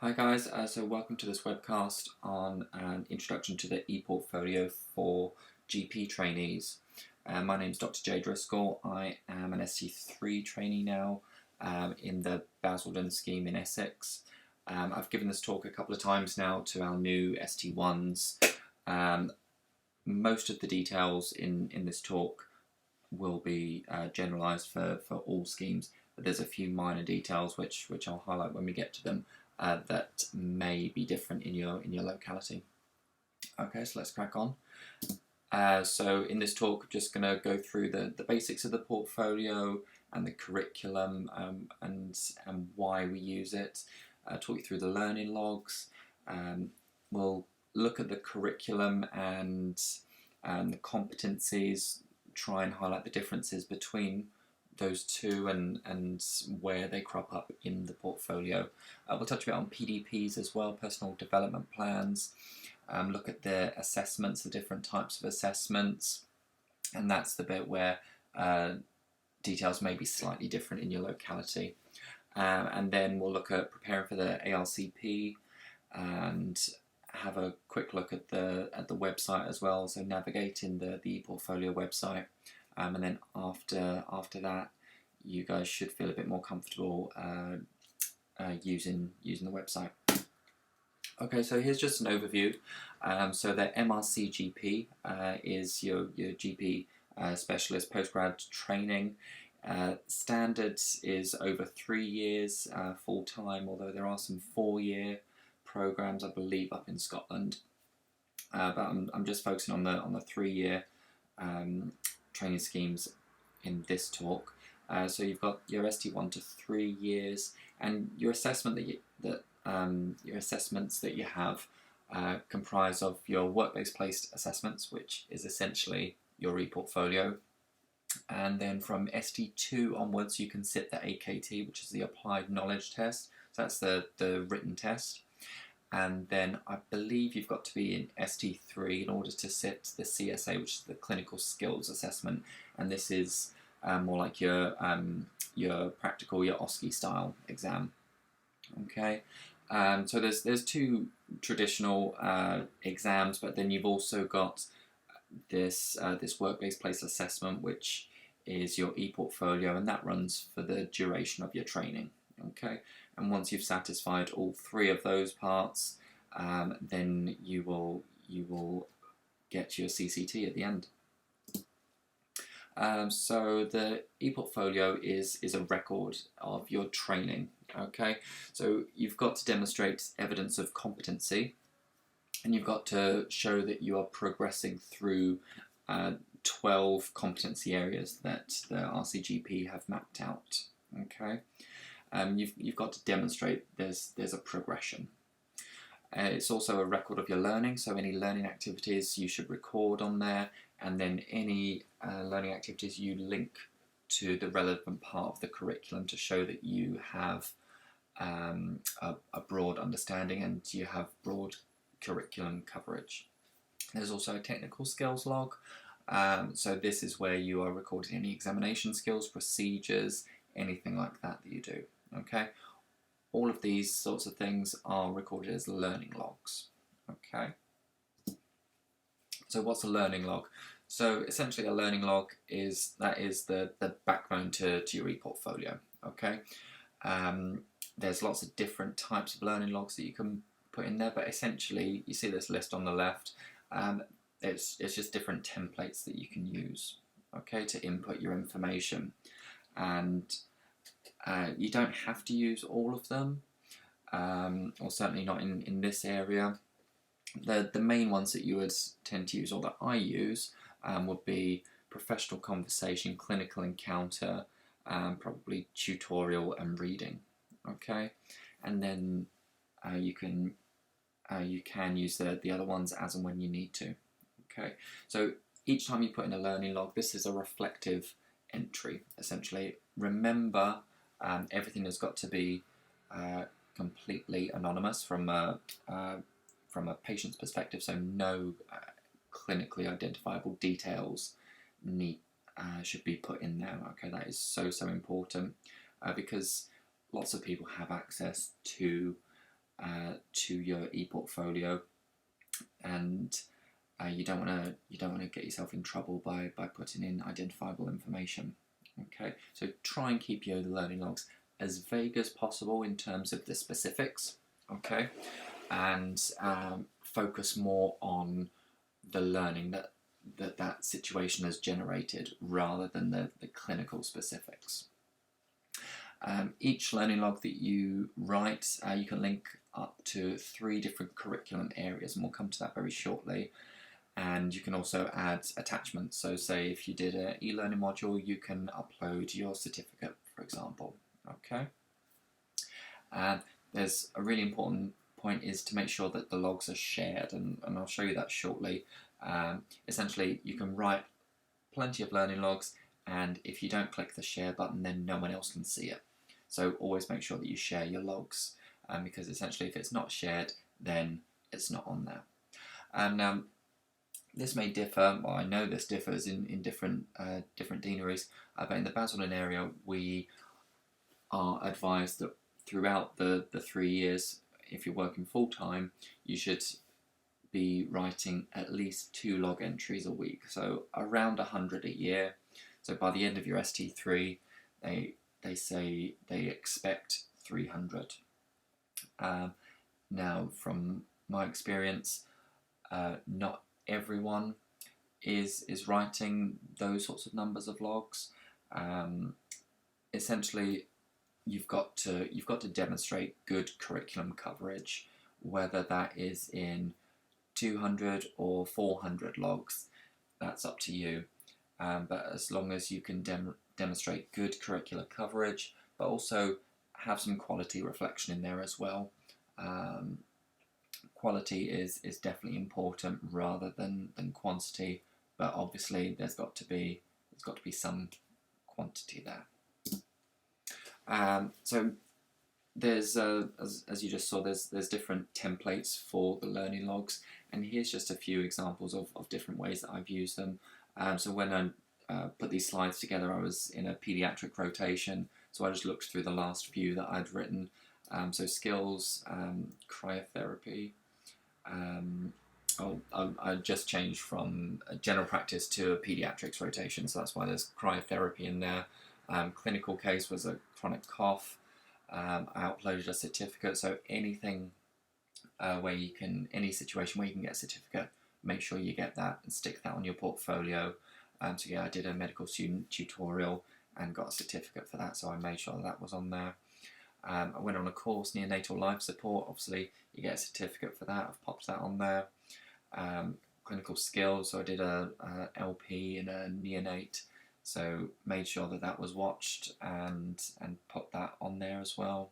Hi guys, so welcome to this webcast on an introduction to the e-portfolio for GP trainees. My name is Dr. Jay Driscoll. I am an ST3 trainee now in the Basildon scheme in Essex. I've given this talk a couple of times now to our new ST1s. Most of the details in this talk will be generalised for all schemes, but there's a few minor details which I'll highlight when we get to them. That may be different in your locality. Okay, so let's crack on. So in this talk, I'm just going to go through the basics of the portfolio and the curriculum and why we use it. Talk you through the learning logs. We'll look at the curriculum and the competencies. Try and highlight the differences between those two and where they crop up in the portfolio. We'll touch a bit on PDPs as well, personal development plans, look at the assessments, the different types of assessments, and that's the bit where details may be slightly different in your locality. And then we'll look at preparing for the RCGP and have a quick look at the website as well, so navigating the ePortfolio website. And then after that, you guys should feel a bit more comfortable using the website. Okay, so here's just an overview. So the RCGP is your GP specialist postgrad training. Standard is over 3 years full time, although there are some 4-year programs, I believe, up in Scotland. But I'm just focusing on the 3-year training schemes in this talk. So you've got your ST1 to 3 years, and your assessment your assessments that you have comprise of your work-based placed assessments, which is essentially your e-portfolio, and then from ST2 onwards you can sit the AKT, which is the applied knowledge test. So that's the written test. And then I believe you've got to be in ST3 in order to sit the CSA, which is the clinical skills assessment, and this is more like your practical, your OSCE style exam. Okay, so there's two traditional exams, but then you've also got this work-based place assessment, which is your e-portfolio, and that runs for the duration of your training. Okay, and once you've satisfied all 3 of those parts, then you will get your CCT at the end. So the e-portfolio is a record of your training. Okay, so you've got to demonstrate evidence of competency, and you've got to show that you are progressing through 12 competency areas that the RCGP have mapped out. Okay. You've got to demonstrate there's a progression. It's also a record of your learning, so any learning activities you should record on there, and then any learning activities you link to the relevant part of the curriculum to show that you have a broad understanding and you have broad curriculum coverage. There's also a technical skills log, so this is where you are recording any examination skills, procedures, anything like that you do. Okay, all of these sorts of things are recorded as learning logs. Okay, so what's a learning log? So essentially a learning log is the backbone to your e-portfolio. Okay, there's lots of different types of learning logs that you can put in there, but essentially you see this list on the left. It's just different templates that you can use, okay, to input your information, and you don't have to use all of them, or certainly not in this area. The main ones that you would tend to use, or that I use, would be professional conversation, clinical encounter, probably tutorial and reading. Okay, and then you can use the other ones as and when you need to. Okay, so each time you put in a learning log, this is a reflective entry. Essentially, remember, everything has got to be completely anonymous from a patient's perspective, so no clinically identifiable details should be put in there. Okay, that is so important because lots of people have access to to your e-portfolio, and you don't want to get yourself in trouble by putting in identifiable information. Okay, so try and keep your learning logs as vague as possible in terms of the specifics. Okay, and focus more on the learning that situation has generated rather than the clinical specifics. Each learning log that you write, you can link up to 3 different curriculum areas, and we'll come to that very shortly. And you can also add attachments. So say if you did an e-learning module, you can upload your certificate, for example. Okay. There's a really important point is to make sure that the logs are shared, and I'll show you that shortly. Essentially, you can write plenty of learning logs, and if you don't click the share button, then no one else can see it. So always make sure that you share your logs, because essentially if it's not shared, then it's not on there. Now, this may differ, well, I know this differs in different deaneries, but in the Basildon area, we are advised that throughout the 3 years, if you're working full-time, you should be writing at least 2 log entries a week, so around 100 a year. So by the end of your ST3, they say they expect 300. Now, from my experience, not everyone is writing those sorts of numbers of logs. Essentially, you've got to demonstrate good curriculum coverage, whether that is in 200 or 400 logs. That's up to you. But as long as you can demonstrate good curricular coverage, but also have some quality reflection in there as well. Quality is definitely important rather than quantity, but obviously there's got to be some quantity there. So there's as you just saw, there's different templates for the learning logs, and here's just a few examples of different ways that I've used them. So when I put these slides together, I was in a paediatric rotation, so I just looked through the last few that I'd written. So skills, cryotherapy. I just changed from a general practice to a paediatrics rotation, so that's why there's cryotherapy in there. Clinical case was a chronic cough. I uploaded a certificate, so anything any situation where you can get a certificate, make sure you get that and stick that on your portfolio. So yeah, I did a medical student tutorial and got a certificate for that, so I made sure that was on there. I went on a course, neonatal life support, obviously you get a certificate for that, I've popped that on there. Clinical skills, so I did a LP and a neonate, so made sure that was watched and put that on there as well.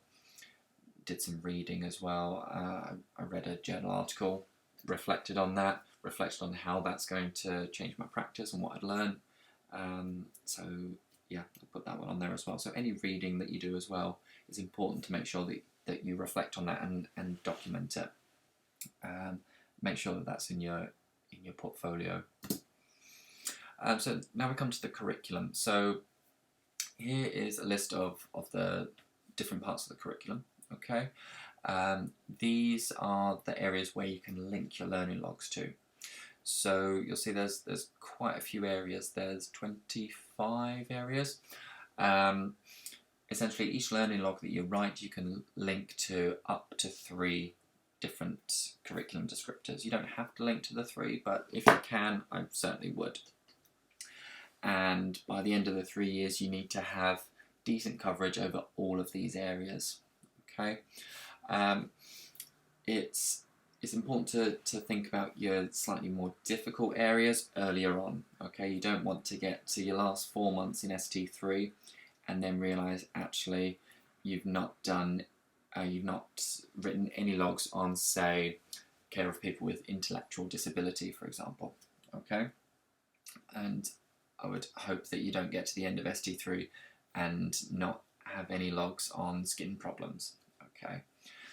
Did some reading as well. I read a journal article, reflected on that, reflected on how that's going to change my practice and what I'd learned. So yeah, I put that one on there as well. So any reading that you do as well is important to make sure that you reflect on that and document it. Make sure that that's in your portfolio. So now we come to the curriculum. So here is a list of the different parts of the curriculum. Okay, these are the areas where you can link your learning logs to. So you'll see there's quite a few areas. There's 25 areas. Essentially, each learning log that you write, you can link to up to 3 different curriculum descriptors. You don't have to link to the 3, but if you can, I certainly would. And by the end of the 3 years, you need to have decent coverage over all of these areas. Okay, it's important to think about your slightly more difficult areas earlier on. Okay, you don't want to get to your last 4 months in ST3 and then realise actually you've not written any logs on, say, care of people with intellectual disability, for example. Okay, and I would hope that you don't get to the end of ST3 and not have any logs on skin problems. Okay,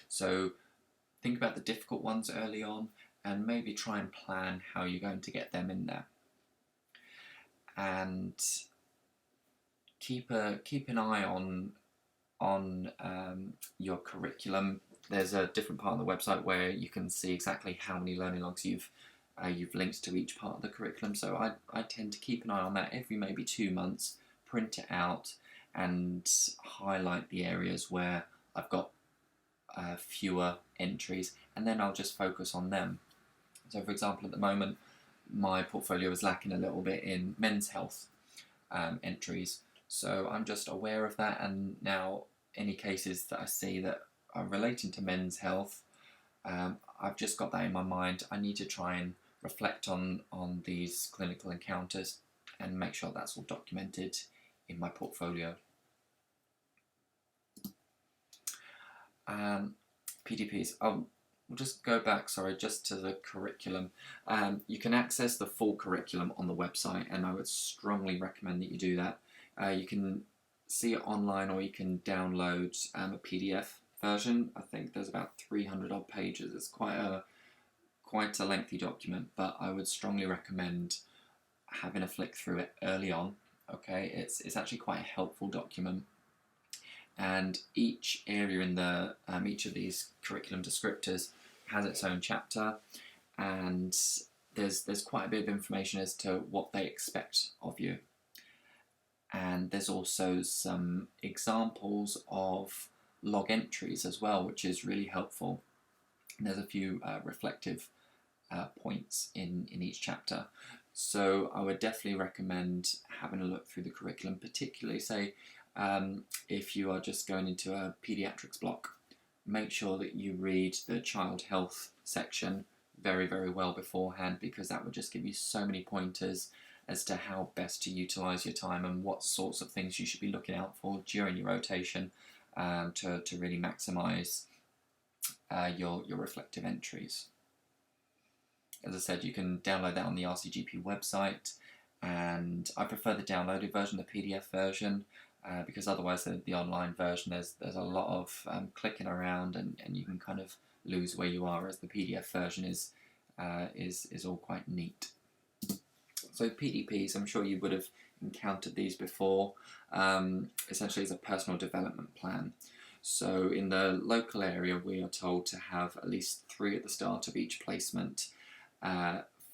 so think about the difficult ones early on and maybe try and plan how you're going to get them in there. And keep an eye on your curriculum there's a different part of the website where you can see exactly how many learning logs you've linked to each part of the curriculum. So I tend to keep an eye on that every maybe 2 months, print it out and highlight the areas where I've got fewer entries, and then I'll just focus on them. So for example, at the moment my portfolio is lacking a little bit in men's health entries, so I'm just aware of that, and now any cases that I see that are relating to men's health, I've just got that in my mind. I need to try and reflect on these clinical encounters and make sure that's all documented in my portfolio. PDPs. We'll just go back, sorry, just to the curriculum. You can access the full curriculum on the website, and I would strongly recommend that you do that. You can see it online, or you can download a PDF version. I think there's about 300 odd pages. It's quite a lengthy document, but I would strongly recommend having a flick through it early on. Okay, it's actually quite a helpful document, and each area in the each of these curriculum descriptors has its own chapter, and there's quite a bit of information as to what they expect of you. And there's also some examples of log entries as well, which is really helpful. And there's a few reflective points in each chapter. So I would definitely recommend having a look through the curriculum, particularly say if you are just going into a paediatrics block. Make sure that you read the child health section very, very well beforehand, because that would just give you so many pointers as to how best to utilise your time and what sorts of things you should be looking out for during your rotation to really maximise your reflective entries. As I said, you can download that on the RCGP website, and I prefer the downloaded version, the PDF version, because otherwise the online version, there's a lot of clicking around, and you can kind of lose where you are, as the PDF version is all quite neat. So PDPs, I'm sure you would have encountered these before. Essentially, it's a personal development plan. So in the local area, we are told to have at least 3 at the start of each placement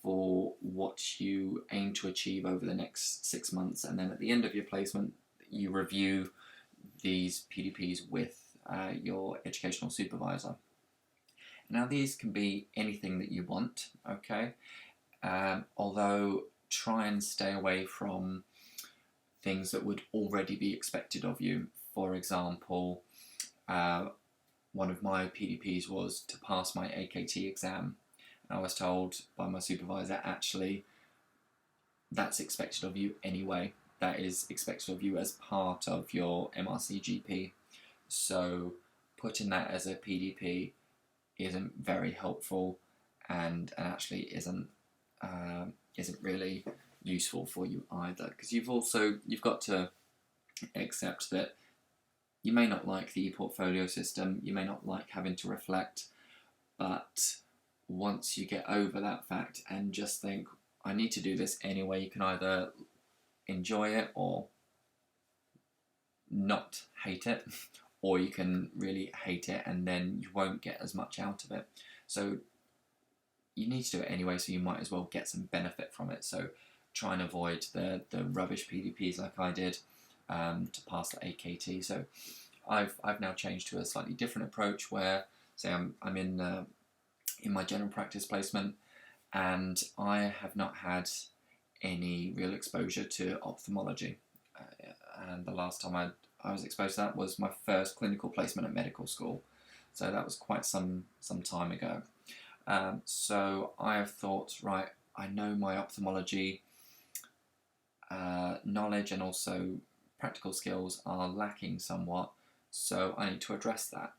for what you aim to achieve over the next 6 months, and then at the end of your placement, you review these PDPs with your educational supervisor. Now, these can be anything that you want, okay? Although try and stay away from things that would already be expected of you. For example, one of my PDPs was to pass my AKT exam. And I was told by my supervisor, actually, that's expected of you anyway. That is expected of you as part of your RCGP. So putting that as a PDP isn't very helpful, and actually isn't really useful for you either, because you've got to accept that you may not like the e-portfolio system, you may not like having to reflect, but once you get over that fact and just think, I need to do this anyway, you can either enjoy it or not hate it, or you can really hate it and then you won't get as much out of it. So you need to do it anyway, so you might as well get some benefit from it. So try and avoid the rubbish PDPs like I did to pass the AKT. So I've now changed to a slightly different approach where, say I'm in my general practice placement, and I have not had any real exposure to ophthalmology. And the last time I was exposed to that was my first clinical placement at medical school. So that was quite some time ago. So I have thought, right, I know my ophthalmology knowledge and also practical skills are lacking somewhat, so I need to address that.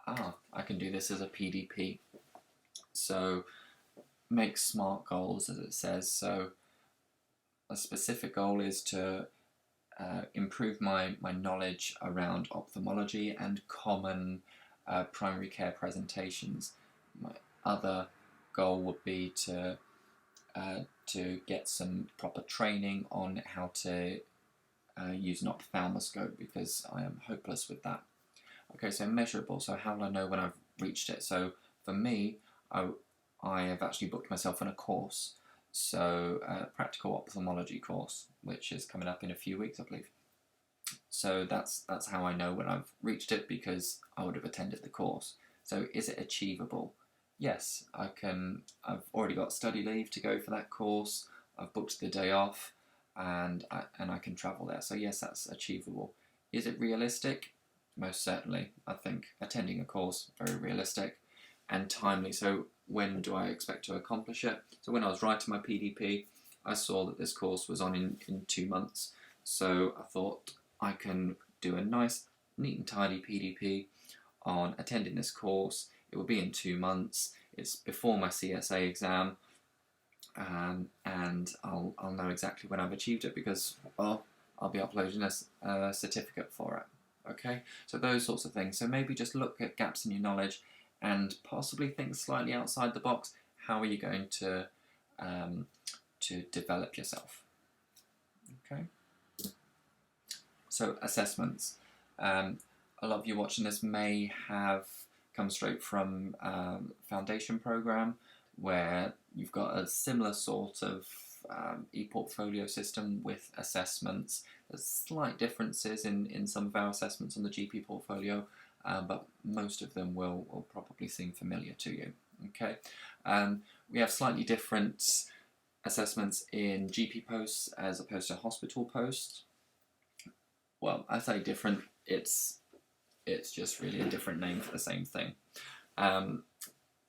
I can do this as a PDP. So make SMART goals, as it says. So a specific goal is to improve my knowledge around ophthalmology and common primary care presentations. My other goal would be to get some proper training on how to use an ophthalmoscope, because I am hopeless with that. Okay, so measurable. So how will I know when I've reached it. So for me, I have actually booked myself on a course, so a practical ophthalmology course, which is coming up in a few weeks, I believe. So that's how I know when I've reached it, because I would have attended the course. So is it achievable? Yes, I can. I've already got study leave to go for that course. I've booked the day off, and I can travel there. So yes, that's achievable. Is it realistic? Most certainly. I think attending a course, very realistic and timely. So when do I expect to accomplish it? So when I was writing my PDP, I saw that this course was on in 2 months. So I thought I can do a nice, neat and tidy PDP on attending this course. It will be in 2 months. It's before my CSA exam, and I'll know exactly when I've achieved it, because, well, I'll be uploading a certificate for it. Okay, so those sorts of things. So maybe just look at gaps in your knowledge and possibly think slightly outside the box. How are you going to develop yourself? Okay. So assessments. A lot of you watching this may have come straight from foundation program, where you've got a similar sort of e-portfolio system with assessments. There's slight differences in some of our assessments on the GP portfolio, but most of them will probably seem familiar to you. Okay, we have slightly different assessments in GP posts as opposed to hospital posts. Well, I say different, it's just really a different name for the same thing.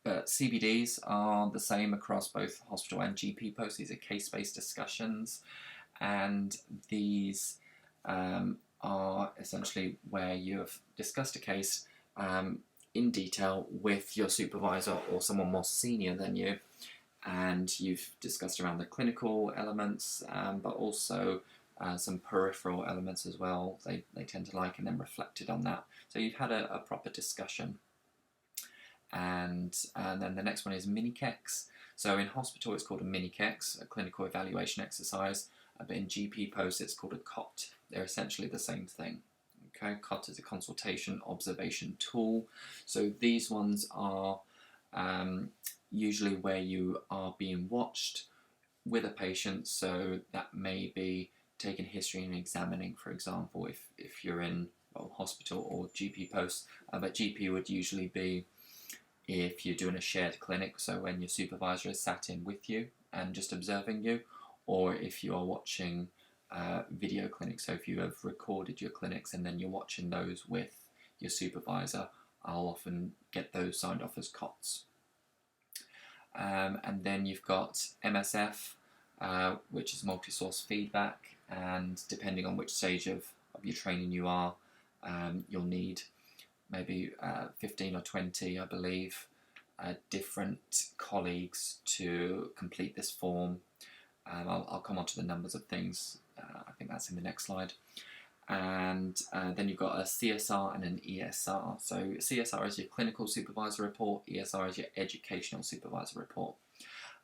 But CBDs are the same across both hospital and GP posts. These are case-based discussions, and these are essentially where you have discussed a case in detail with your supervisor or someone more senior than you, and you've discussed around the clinical elements, but also some peripheral elements as well. They tend to like, and then reflected on that. So you've had a proper discussion. And then the next one is mini-KEX. So in hospital it's called a mini-KEX, a clinical evaluation exercise, but in GP posts it's called a COT. They're essentially the same thing. Okay, COT is a consultation observation tool. So these ones are usually where you are being watched with a patient, so that may be taking history and examining, for example, if you're in, well, hospital or GP posts, but GP would usually be if you're doing a shared clinic, so when your supervisor is sat in with you and just observing you, or if you are watching video clinics, so if you have recorded your clinics and then you're watching those with your supervisor, I'll often get those signed off as COTs. And then you've got MSF, which is multi-source feedback, and depending on which stage of your training you are, you'll need maybe 15 or 20, I believe, different colleagues to complete this form. I'll come on to the numbers of things. I think that's in the next slide. And then you've got a CSR and an ESR. So CSR is your clinical supervisor report, ESR is your educational supervisor report.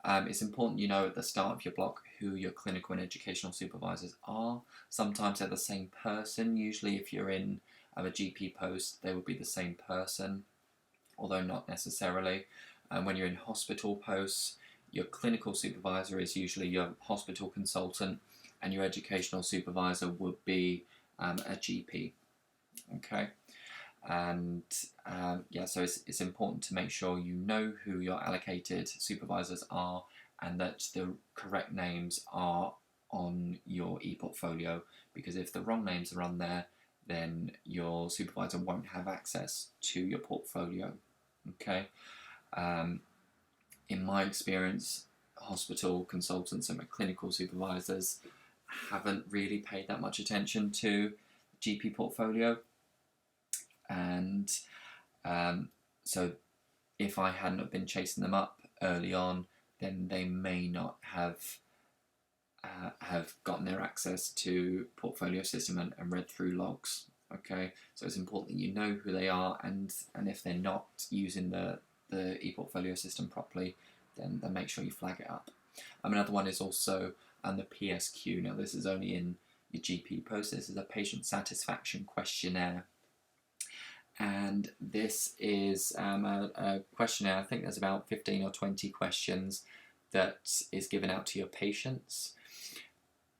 It's important you know at the start of your block who your clinical and educational supervisors are. Sometimes they're the same person. Usually if you're in a GP post, they would be the same person, although not necessarily. When you're in hospital posts, your clinical supervisor is usually your hospital consultant, and your educational supervisor would be a GP. Okay, and yeah, so it's important to make sure you know who your allocated supervisors are and that the correct names are on your e-portfolio, because if the wrong names are on there, then your supervisor won't have access to your portfolio. Okay. In my experience, hospital consultants and my clinical supervisors haven't really paid that much attention to GP portfolio, and so if I hadn't have been chasing them up early on, then they may not have gotten their access to portfolio system and read through logs. Okay, so it's important that you know who they are, and if they're not using the e-portfolio system properly, then make sure you flag it up. Another one is also the PSQ. Now this is only in your GP post. This is a patient satisfaction questionnaire, and this is a questionnaire. I think there's about 15 or 20 questions that is given out to your patients,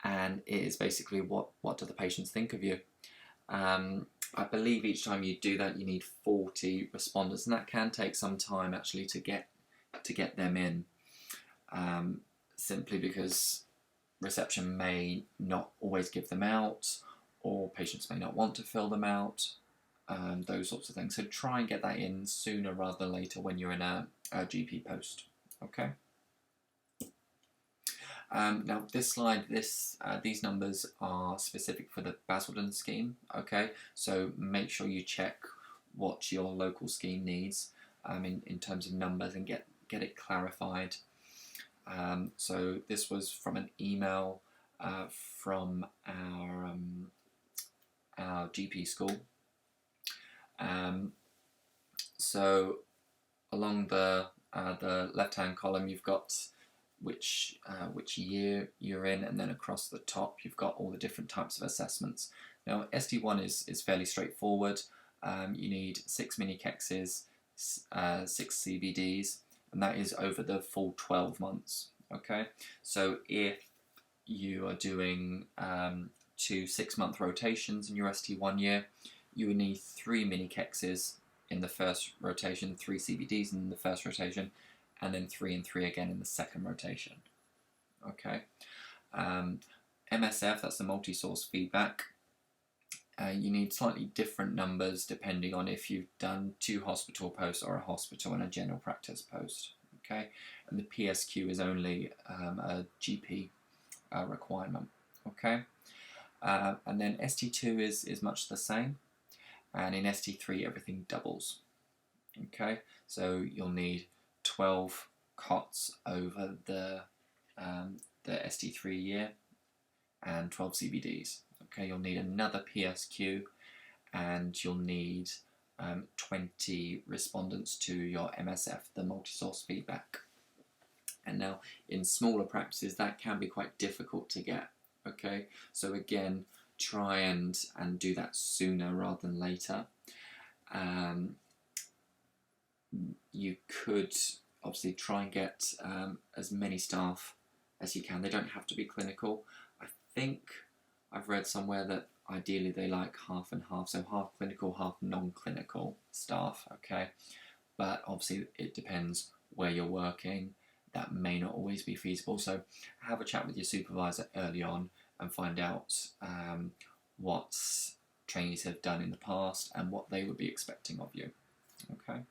and it is basically what do the patients think of you. I believe each time you do that you need 40 respondents, and that can take some time actually to get them in, simply because reception may not always give them out, or patients may not want to fill them out, those sorts of things. So try and get that in sooner rather than later when you're in a GP post. Okay. Now this slide, these numbers are specific for the Basildon scheme. Okay, so make sure you check what your local scheme needs in terms of numbers, and get it clarified. So this was from an email from our GP school. So along the left-hand column, you've got which year you're in, and then across the top you've got all the different types of assessments. Now ST1 is fairly straightforward. You need 6 mini kexes, 6 CBDs, and that is over the full 12 months. Okay, so if you are doing 2 6-month rotations in your ST1 year, you would need 3 mini kexes in the first rotation, 3 CBDs in the first rotation, and then 3 and 3 again in the second rotation. Okay. MSF, that's the multi-source feedback. You need slightly different numbers depending on if you've done 2 hospital posts or a hospital and a general practice post. Okay, and the PSQ is only a GP requirement. Okay, and then ST2 is much the same, and in ST3 everything doubles. Okay, so you'll need 12 cots over the ST3 year and 12 CBDs. Okay, you'll need another PSQ, and you'll need 20 respondents to your MSF, the multi-source feedback. And now in smaller practices that can be quite difficult to get. Okay, so again, try and do that sooner rather than later. You could obviously try and get as many staff as you can. They don't have to be clinical. I think I've read somewhere that ideally they like half and half, so half clinical, half non-clinical staff. Okay, but obviously it depends where you're working. That may not always be feasible, so have a chat with your supervisor early on and find out what trainees have done in the past and what they would be expecting of you. Okay.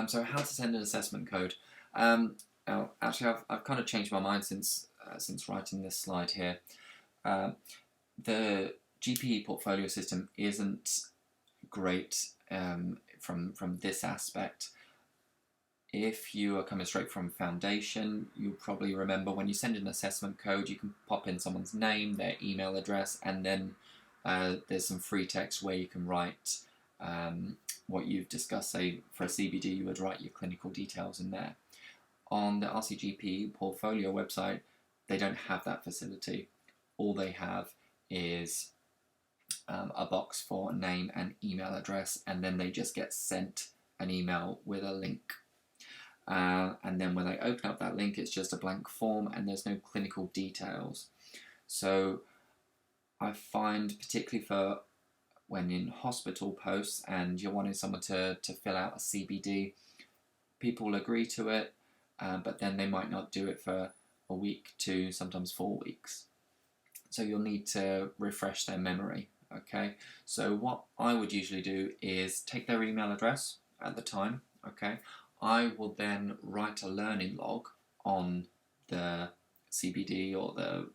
So how to send an assessment code. Now, actually, I've kind of changed my mind since writing this slide here. The GP portfolio system isn't great from this aspect. If you are coming straight from foundation, you'll probably remember when you send an assessment code, you can pop in someone's name, their email address, and then there's some free text where you can write what you've discussed. Say for a CBD, you would write your clinical details in there. On the RCGP portfolio website, they don't have that facility. All they have is a box for name and email address, and then they just get sent an email with a link. And then when they open up that link, it's just a blank form and there's no clinical details. So I find, particularly for when in hospital posts and you're wanting someone to fill out a CBD, people will agree to it, but then they might not do it for a week to sometimes 4 weeks. So you'll need to refresh their memory. Okay, so what I would usually do is take their email address at the time. Okay, I will then write a learning log on the CBD or the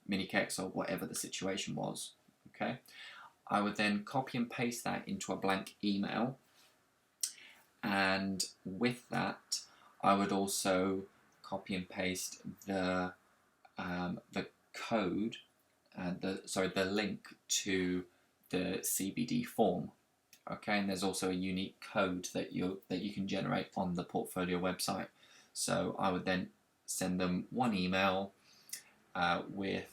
mini-kex or whatever the situation was. Okay, I would then copy and paste that into a blank email, and with that I would also copy and paste the code, the link to the CBD form. Okay, and there's also a unique code that you can generate on the portfolio website. So I would then send them one email with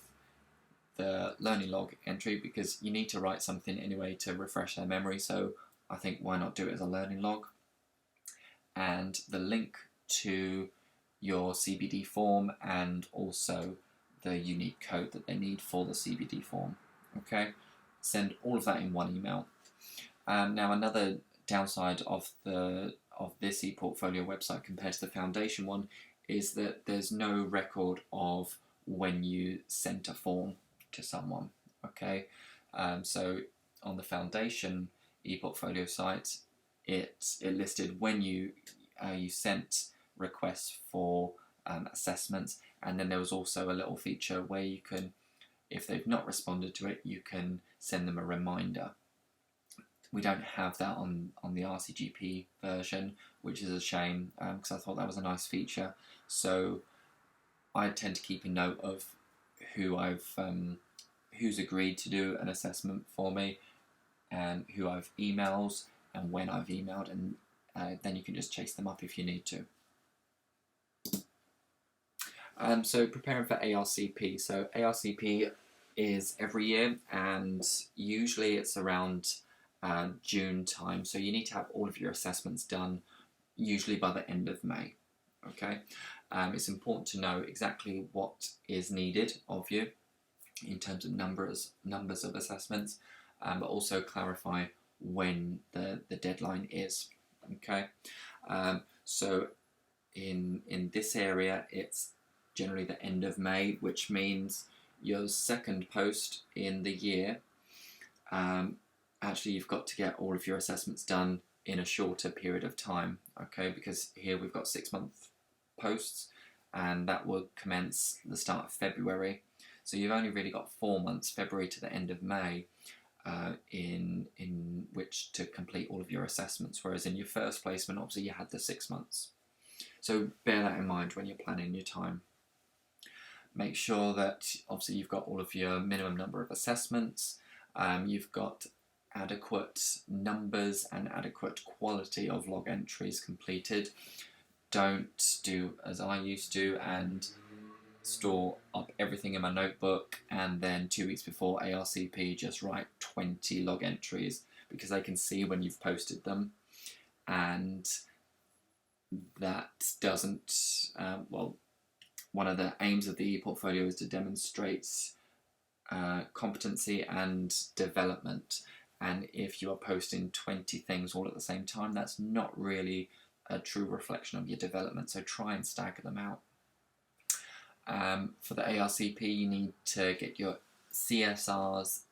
the learning log entry, because you need to write something anyway to refresh their memory, so I think why not do it as a learning log. And the link to your CBD form and also the unique code that they need for the CBD form. Okay, send all of that in one email. Now another downside of this ePortfolio website compared to the Foundation one is that there's no record of when you sent a form to someone. Okay, so on the Foundation ePortfolio site, it listed when you sent requests for assessments, and then there was also a little feature where you can, if they've not responded to it, you can send them a reminder. We don't have that on the RCGP version, which is a shame, because I thought that was a nice feature. So I tend to keep a note of who's agreed to do an assessment for me, and who I've emailed, and when I've emailed, and then you can just chase them up if you need to. So preparing for ARCP. So ARCP is every year, and usually it's around June time. So you need to have all of your assessments done, usually by the end of May. Okay, it's important to know exactly what is needed of you in terms of numbers of assessments, but also clarify when the deadline is. Okay, so in this area it's generally the end of May, which means your second post in the year, actually you've got to get all of your assessments done in a shorter period of time. Okay, because here we've got 6-month posts, and that will commence the start of February. So you've only really got 4 months, February to the end of May, in which to complete all of your assessments, whereas in your first placement obviously you had the 6 months. So bear that in mind when you're planning your time. Make sure that obviously you've got all of your minimum number of assessments, you've got adequate numbers and adequate quality of log entries completed. Don't do as I used to and store up everything in my notebook and then 2 weeks before ARCP just write 20 log entries, because they can see when you've posted them, and that doesn't, well, one of the aims of the ePortfolio is to demonstrate competency and development, and if you are posting 20 things all at the same time, that's not really a true reflection of your development, so try and stagger them out. For the ARCP, you need to get your CSRs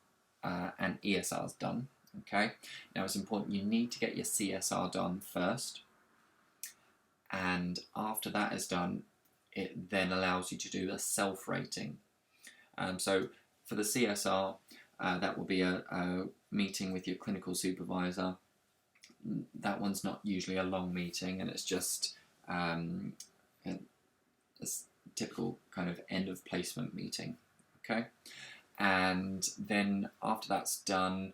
and ESRs done. Okay, now it's important you need to get your CSR done first, and after that is done, it then allows you to do a self-rating. So for the CSR, that will be a meeting with your clinical supervisor. That one's not usually a long meeting, and it's just a typical kind of end of placement meeting. Okay, and then after that's done,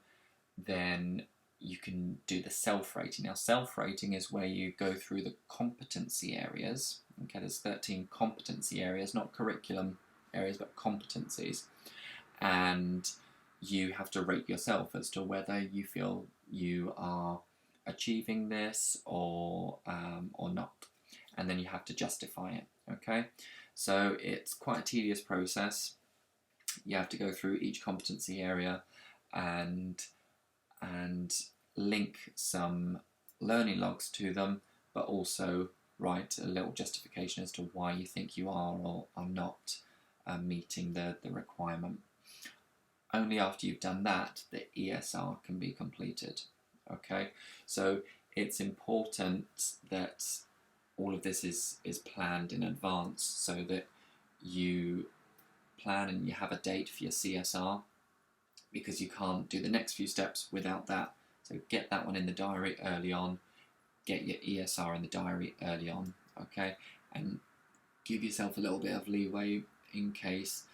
then you can do the self-rating. Now self-rating is where you go through the competency areas. Okay, there's 13 competency areas, not curriculum areas, but competencies, and you have to rate yourself as to whether you feel you are achieving this or not, and then you have to justify it. Okay, so it's quite a tedious process. You have to go through each competency area and link some learning logs to them, but also write a little justification as to why you think you are or are not meeting the requirement. Only after you've done that, the ESR can be completed. Okay, so it's important that all of this is planned in advance, so that you plan and you have a date for your CSR, because you can't do the next few steps without that. So get that one in the diary early on, get your ESR in the diary early on, okay, and give yourself a little bit of leeway in case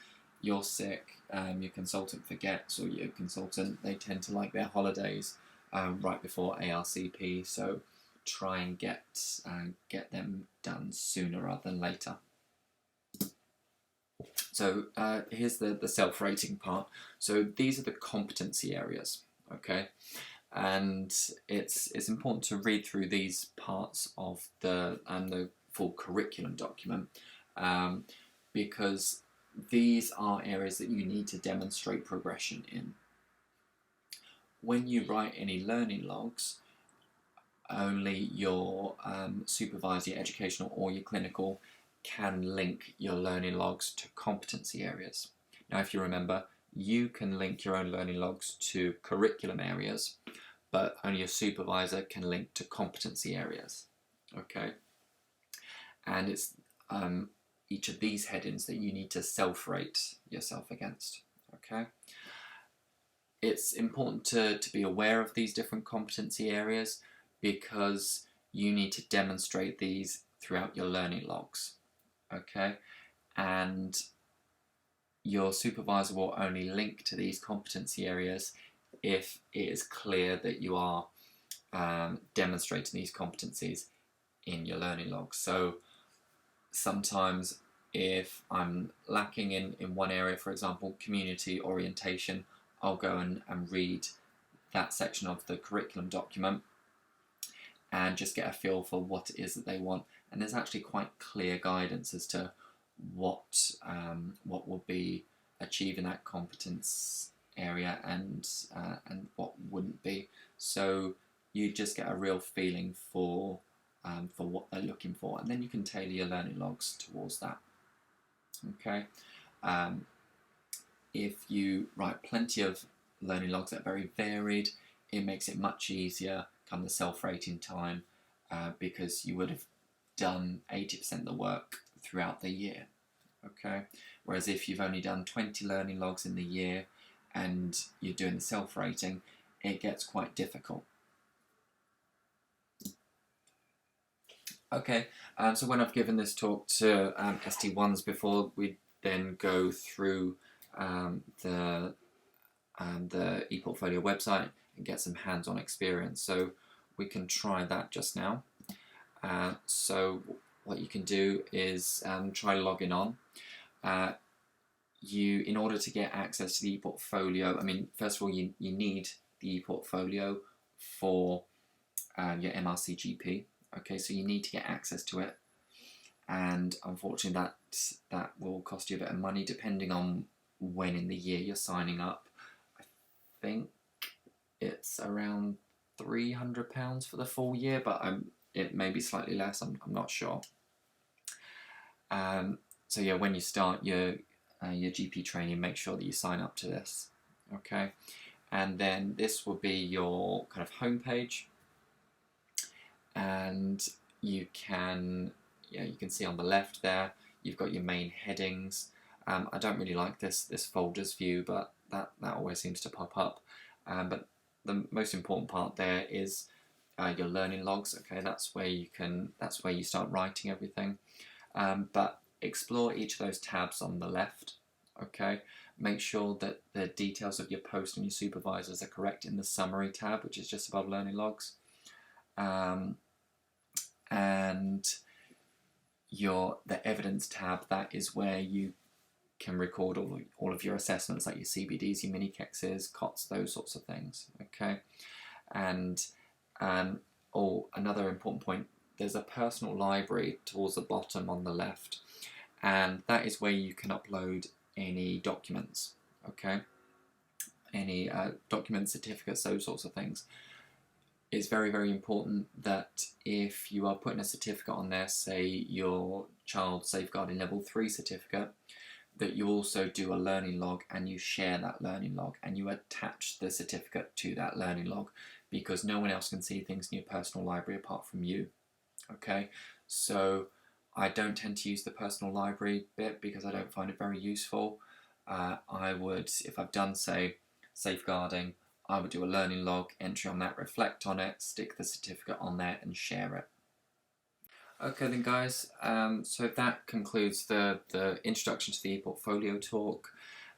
you're sick, your consultant forgets, or your consultant, they tend to like their holidays right before ARCP, so try and get them done sooner rather than later. So here's the self-rating part. So these are the competency areas, okay? And it's important to read through these parts of the full curriculum document, because these are areas that you need to demonstrate progression in. When you write any learning logs, only your supervisor, your educational or your clinical can link your learning logs to competency areas. Now, if you remember, you can link your own learning logs to curriculum areas, but only your supervisor can link to competency areas. Okay, and it's each of these headings that you need to self-rate yourself against. Okay, it's important to be aware of these different competency areas because you need to demonstrate these throughout your learning logs. Okay, and your supervisor will only link to these competency areas if it is clear that you are demonstrating these competencies in your learning logs. So sometimes if I'm lacking in one area, for example, community orientation, I'll go and read that section of the curriculum document and just get a feel for what it is that they want. And there's actually quite clear guidance as to what will be achieved in that competence area and what wouldn't be. So you just get a real feeling for what they're looking for, and then you can tailor your learning logs towards that. Okay. If you write plenty of learning logs that are very varied, it makes it much easier come the self-rating time because you would have done 80% of the work throughout the year. Okay, whereas if you've only done 20 learning logs in the year and you're doing the self-rating, it gets quite difficult. Okay, so when I've given this talk to ST1s before, we then go through the ePortfolio website and get some hands-on experience. So we can try that just now. So what you can do is try logging on. In order to get access to the ePortfolio, I mean, first of all, you need the ePortfolio for your RCGP. Okay, so you need to get access to it, and unfortunately that will cost you a bit of money depending on when in the year you're signing up. I think it's around £300 for the full year, but it may be slightly less, I'm not sure. So yeah, when you start your GP training, make sure that you sign up to this. Okay, and then this will be your kind of home page, and you can see on the left there you've got your main headings. I don't really like this folders view, but that always seems to pop up. But the most important part there is your learning logs. Okay, that's where you start writing everything. But explore each of those tabs on the left. Okay, make sure that the details of your post and your supervisors are correct in the summary tab, which is just above learning logs. And the evidence tab, that is where you can record all of your assessments, like your CBDs, your mini kexes, COTS, those sorts of things. Okay, and another important point, there's a personal library towards the bottom on the left, and that is where you can upload any documents. Okay, any documents, certificates, those sorts of things. It's very, very important that if you are putting a certificate on there, say your child safeguarding level 3 certificate, that you also do a learning log and you share that learning log and you attach the certificate to that learning log, because no one else can see things in your personal library apart from you. Okay, so I don't tend to use the personal library bit because I don't find it very useful. I would, if I've done, say, safeguarding, I would do a learning log, entry on that, reflect on it, stick the certificate on there and share it. Okay then guys, so that concludes the introduction to the ePortfolio talk.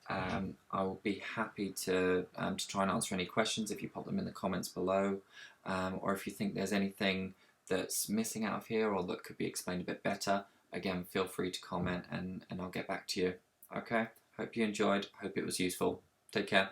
I will be happy to try and answer any questions if you pop them in the comments below, or if you think there's anything that's missing out of here or that could be explained a bit better, again feel free to comment and I'll get back to you. Okay, hope you enjoyed, hope it was useful. Take care.